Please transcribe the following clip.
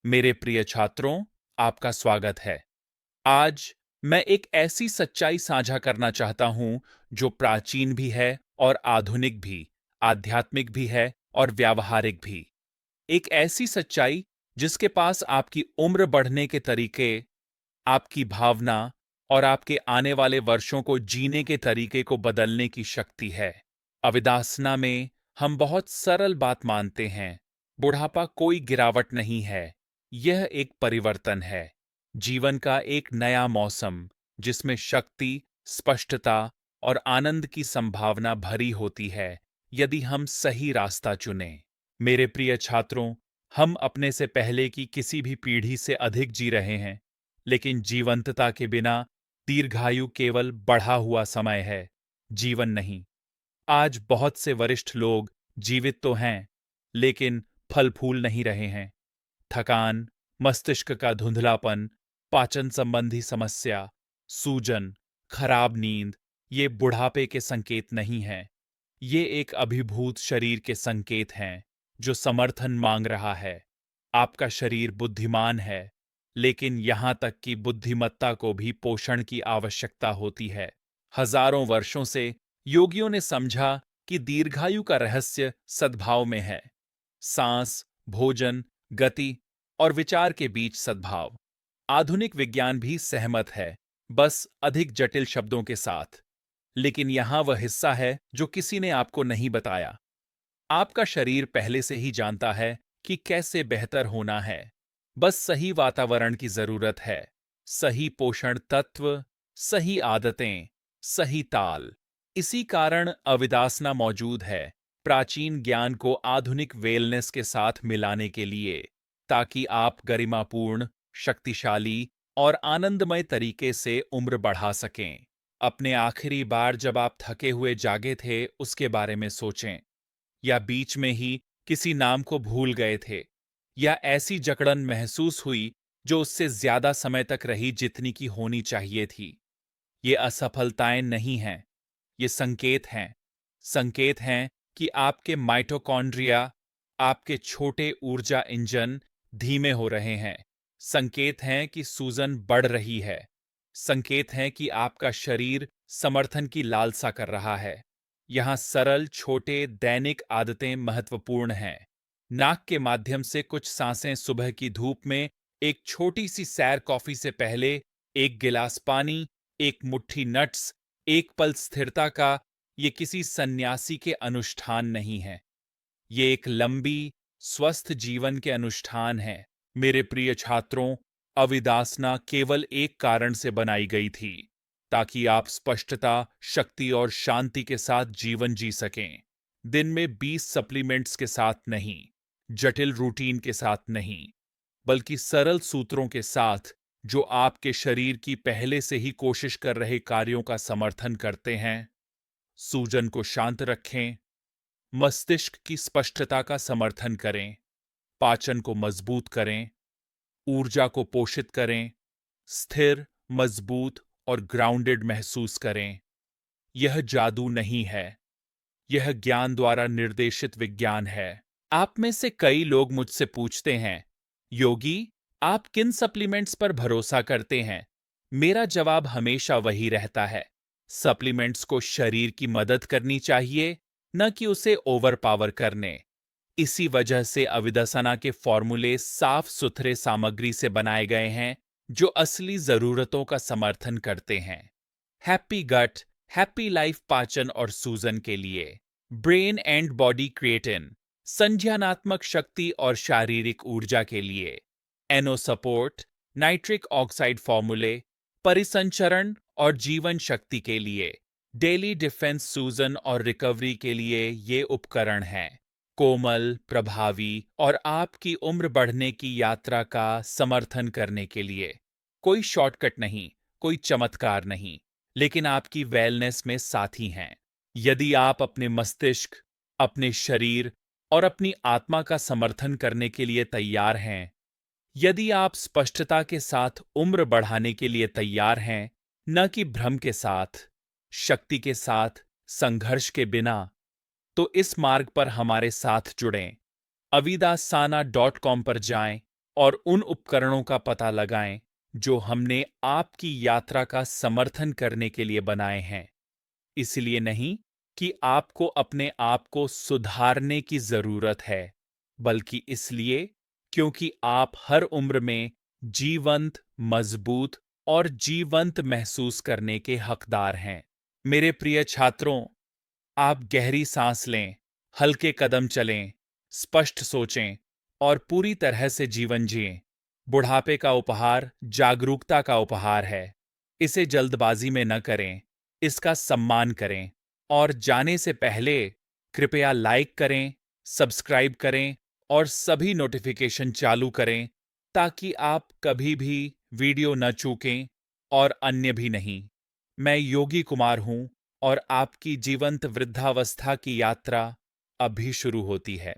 मेरे प्रिय छात्रों, आपका स्वागत है। आज मैं एक ऐसी सच्चाई साझा करना चाहता हूं जो प्राचीन भी है और आधुनिक भी, आध्यात्मिक भी है और व्यावहारिक भी। एक ऐसी सच्चाई जिसके पास आपकी उम्र बढ़ने के तरीके, आपकी भावना और आपके आने वाले वर्षों को जीने के तरीके को बदलने की शक्ति है। अविदासना में हम बहुत सरल बात मानते हैं। बुढ़ापा कोई गिरावट नहीं है, यह एक परिवर्तन है। जीवन का एक नया मौसम जिसमें शक्ति, स्पष्टता और आनंद की संभावना भरी होती है यदि हम सही रास्ता चुनें। मेरे प्रिय छात्रों, हम अपने से पहले की किसी भी पीढ़ी से अधिक जी रहे हैं, लेकिन जीवंतता के बिना दीर्घायु केवल बढ़ा हुआ समय है, जीवन नहीं। आज बहुत से वरिष्ठ लोग जीवित तो हैं, लेकिन फल फूल नहीं रहे हैं। थकान, मस्तिष्क का धुंधलापन, पाचन संबंधी समस्या, सूजन, खराब नींद, ये बुढ़ापे के संकेत नहीं हैं। ये एक अभिभूत शरीर के संकेत हैं जो समर्थन मांग रहा है। आपका शरीर बुद्धिमान है, लेकिन यहां तक कि बुद्धिमत्ता को भी पोषण की आवश्यकता होती है। हजारों वर्षों से योगियों ने समझा कि दीर्घायु का रहस्य सद्भाव में है। सांस, भोजन, गति और विचार के बीच सद्भाव। आधुनिक विज्ञान भी सहमत है, बस अधिक जटिल शब्दों के साथ। लेकिन यहां वह हिस्सा है जो किसी ने आपको नहीं बताया। आपका शरीर पहले से ही जानता है कि कैसे बेहतर होना है। बस सही वातावरण की जरूरत है, सही पोषण तत्व, सही आदतें, सही ताल। इसी कारण अविदासना मौजूद है, प्राचीन ज्ञान को आधुनिक वेलनेस के साथ मिलाने के लिए, ताकि आप गरिमापूर्ण, शक्तिशाली और आनंदमय तरीके से उम्र बढ़ा सकें। अपने आखिरी बार जब आप थके हुए जागे थे उसके बारे में सोचें, या बीच में ही किसी नाम को भूल गए थे, या ऐसी जकड़न महसूस हुई जो उससे ज्यादा समय तक रही जितनी की होनी चाहिए थी। ये असफलताएं नहीं हैं, ये संकेत हैं। संकेत हैं कि आपके माइटोकॉन्ड्रिया, आपके छोटे ऊर्जा इंजन धीमे हो रहे हैं। संकेत हैं कि सूजन बढ़ रही है। संकेत हैं कि आपका शरीर समर्थन की लालसा कर रहा है। यहाँ सरल छोटे दैनिक आदतें महत्वपूर्ण हैं। नाक के माध्यम से कुछ सांसें सुबह की धूप में, एक छोटी सी सैर कॉफी से पहले, एक गिलास पानी, एक मुट्ठी नट्स, एक पल स्थिरता का, ये किसी सन्यासी के अनुष्ठान नहीं है। ये एक लंबी, स्वस्थ जीवन के अनुष्ठान है। मेरे प्रिय छात्रों, अविदासना केवल एक कारण से बनाई गई थी, ताकि आप स्पष्टता, शक्ति और शांति के साथ जीवन जी सकें। दिन में 20 सप्लीमेंट्स के साथ नहीं, जटिल रूटीन के साथ नहीं, बल्कि सरल सूत्रों के साथ जो आपके शरीर की पहले से ही कोशिश कर रहे कार्यों का समर्थन करते हैं। सूजन को शांत रखें, मस्तिष्क की स्पष्टता का समर्थन करें, पाचन को मजबूत करें, ऊर्जा को पोषित करें, स्थिर, मजबूत और ग्राउंडेड महसूस करें। यह जादू नहीं है, यह ज्ञान द्वारा निर्देशित विज्ञान है। आप में से कई लोग मुझसे पूछते हैं, योगी, आप किन सप्लीमेंट्स पर भरोसा करते हैं? मेरा जवाब हमेशा वही रहता है, सप्लीमेंट्स को शरीर की मदद करनी चाहिए, न कि उसे ओवर पावर करने। इसी वजह से अविदसना के फॉर्मूले साफ सुथरे सामग्री से बनाए गए हैं जो असली जरूरतों का समर्थन करते हैं। हैप्पी गट, हैप्पी लाइफ पाचन और सूजन के लिए, ब्रेन एंड बॉडी क्रिएटिन, संज्ञानात्मक शक्ति और शारीरिक ऊर्जा के लिए, एनो सपोर्ट, नाइट्रिक ऑक्साइड फॉर्मूले, परिसंचरण और जीवन शक्ति के लिए, डेली डिफेंस सूजन और रिकवरी के लिए ये उपकरण हैं। कोमल, प्रभावी और आपकी उम्र बढ़ने की यात्रा का समर्थन करने के लिए। कोई शॉर्टकट नहीं, कोई चमत्कार नहीं, लेकिन आपकी वेलनेस में साथी हैं। यदि आप अपने मस्तिष्क, अपने शरीर और अपनी आत्मा का समर्थन करने के लिए तैयार हैं, यदि आप स्पष्टता के साथ उम्र बढ़ाने के लिए तैयार हैं, न कि भ्रम के साथ, शक्ति के साथ, संघर्ष के बिना, तो इस मार्ग पर हमारे साथ जुड़ें। avidassana.com पर जाएं और उन उपकरणों का पता लगाएं जो हमने आपकी यात्रा का समर्थन करने के लिए बनाए हैं। इसलिए नहीं कि आपको अपने आप को सुधारने की जरूरत है, बल्कि इसलिए क्योंकि आप हर उम्र में जीवंत, मजबूत और जीवंत महसूस करने के हकदार हैं। मेरे प्रिय छात्रों, आप गहरी सांस लें, हल्के कदम चलें, स्पष्ट सोचें और पूरी तरह से जीवन जिएं। बुढ़ापे का उपहार जागरूकता का उपहार है। इसे जल्दबाजी में न करें, इसका सम्मान करें और जाने से पहले कृपया लाइक करें, सब्सक्राइब करें और सभी नोटिफिकेशन चालू करें ताकि आप कभी भी वीडियो न चूकें और अन्य भी नहीं। मैं योगी कुमार हूं और आपकी जीवंत वृद्धावस्था की यात्रा अभी शुरू होती है।